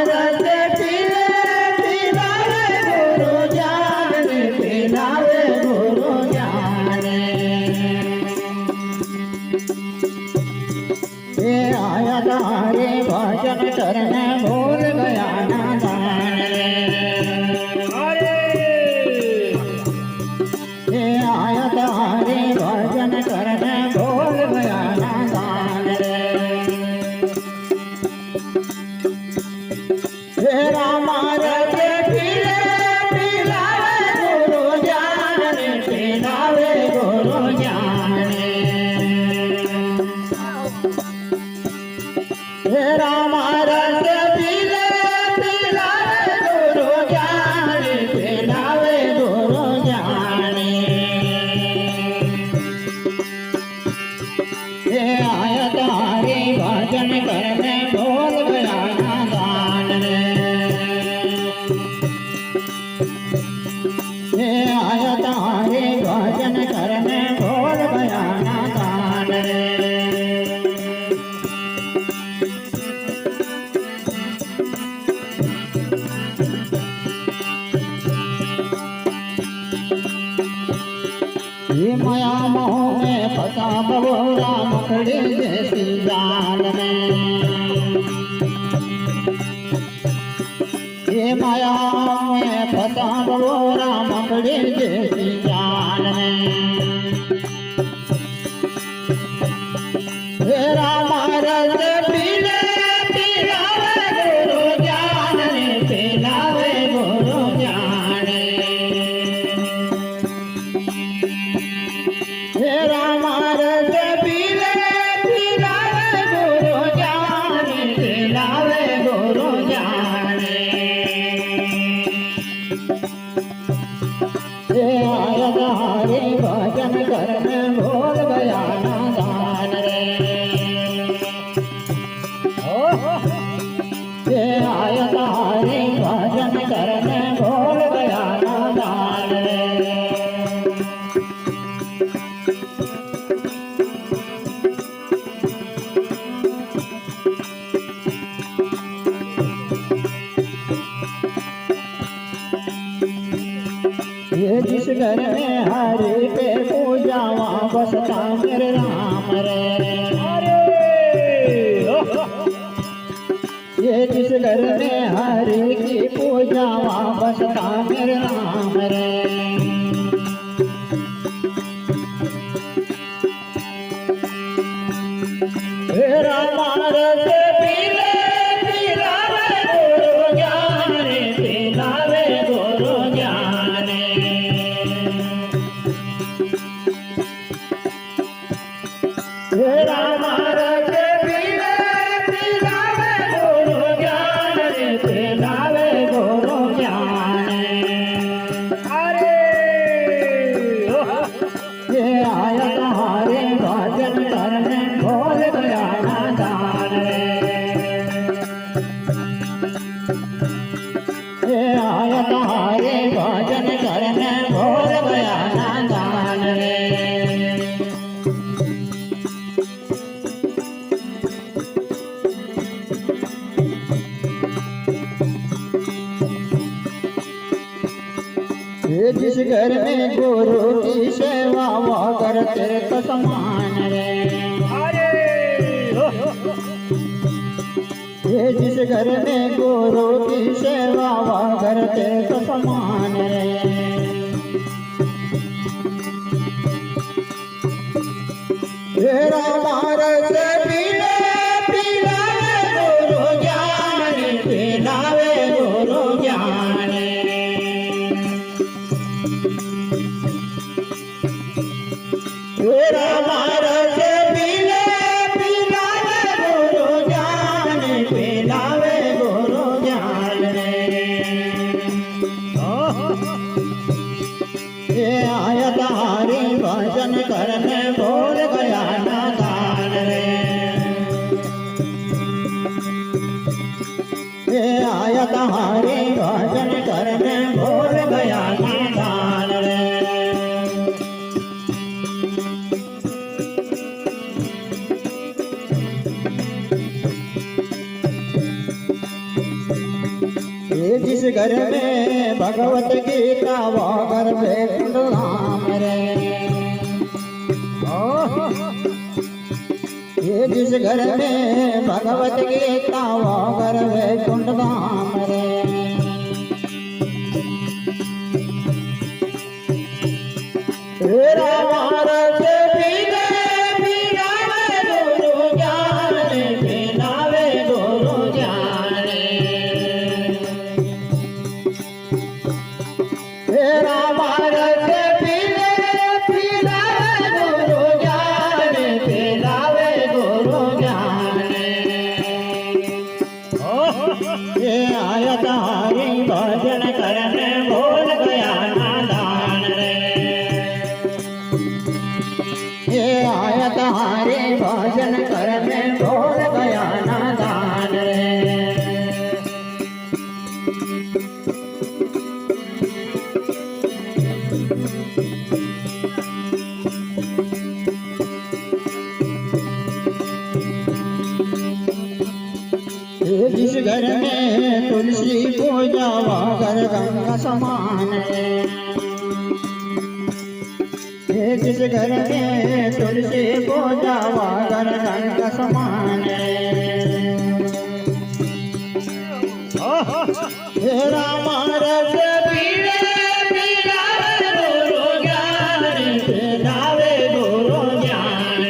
रस पीले पिलावे गुरु ज्ञान पिलावे गुरु ज्ञान ये आया तारे भजन करने भूल गया नादान ये आया तारे भजन करने भूल गया नादान हे रामा रस पीले पिलावे गुरु ज्ञान पिलावे गुरु ज्ञान हे रामा रस पीले पिलावे गुरु ज्ञान पिलावे गुरु ज्ञान हे आया तारे भजन करने भूल गया नादान हे आया तारे भजन करने भूल गया नादान ये माया मोह में फंसा बबोरा मकड़ी जैसी जाल में ये माया में फंसा बबोरा मकड़ी जैसी जाल में हे रामा रस पीले पिलावे गुरु ज्ञान पिलावे गुरु ज्ञान हे रामा रस पीले पिलावे गुरु ज्ञान पिलावे गुरु ज्ञान हे आया तारे भजन करने भूल गया नादान हे आया तारे भजन करने भूल गया नादान ये जिस घर में हरि के पूजा वहाँ बसता मेरे राम रे ये जिस घर में हरि की पूजा वहाँ बसता मेरे राम रे हे रामा रस पीले पिलावे गुरु ज्ञान पिलावे गुरु ज्ञान हे रामा रस पीले पिलावे गुरु ज्ञान पिलावे गुरु ज्ञान ये आया तारे भजन करने भूल गया नादान ये आया तारे भजन करने भूल गया नादान ये जिस घर में गुरु की सेवा वो घर तेरे तो समान रे ये जिस घर में गुरु की सेवा वो घर तेरे तो समान रे हे रामा रस पीले पिलावे गुरु ज्ञान पिलावे गुरु ज्ञान हे रामा रस पीले पिलावे गुरु ज्ञान पिलावे गुरु ज्ञान ये आया तारे भजन करने भूल गया नादान रे घर में भगवत गीता वगर वैकुंठ धाम रे। ये जिस घर में भगवत गीता वगर वैकुंठ धाम रे। भजन करने भूल गया नादान रे। ये आया तारे भजन करने भूल गया नादान रे। जिस घर में तुलसी पूजा वगर गंगा समान है। जिस घर में तुलसी पूजा वगर गंगा समान है। राम रस पीवे पीरावे गुरु ज्ञान पीरावे गुरु ज्ञान।